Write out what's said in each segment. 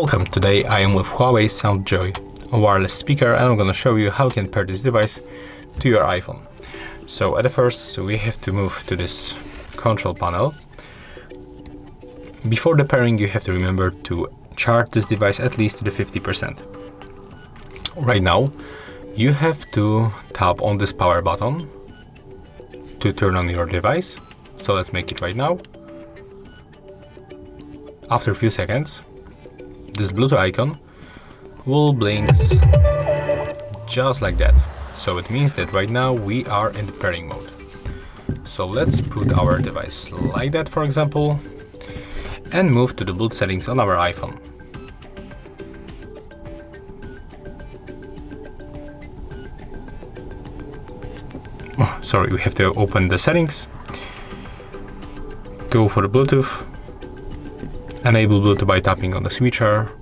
Welcome, today I am with Huawei Sound Joy, a wireless speaker, and I'm gonna show you how you can pair this device to your iPhone. So at the first we have to move to this control panel. Before the pairing you have to remember to charge this device at least to the 50%. Right now you have to tap on this power button to turn on your device. So let's make it right now. After a few seconds, this Bluetooth icon will blink just like that. So it means that right now we are in the pairing mode. So let's put our device like that, for example, and move to the Bluetooth settings on our iPhone. Oh, sorry, we have to open the settings, go for the Bluetooth, enable Bluetooth by tapping on the switcher,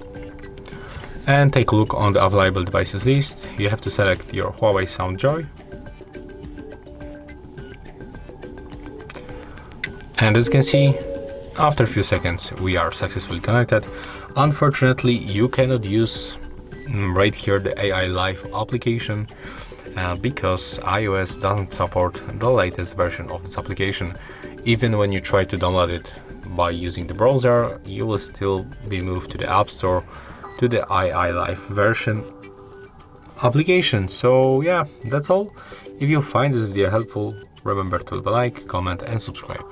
and take a look on the available devices list. You have to select your Huawei Sound Joy, and as you can see, after a few seconds we are successfully connected. Unfortunately, you cannot use right here the AI Live application because iOS doesn't support the latest version of this application. Even when you try to download it by using the browser, you will still be moved to the App Store to the AI Live version application. So yeah, that's all. If you find this video helpful, remember to leave a like, comment and subscribe.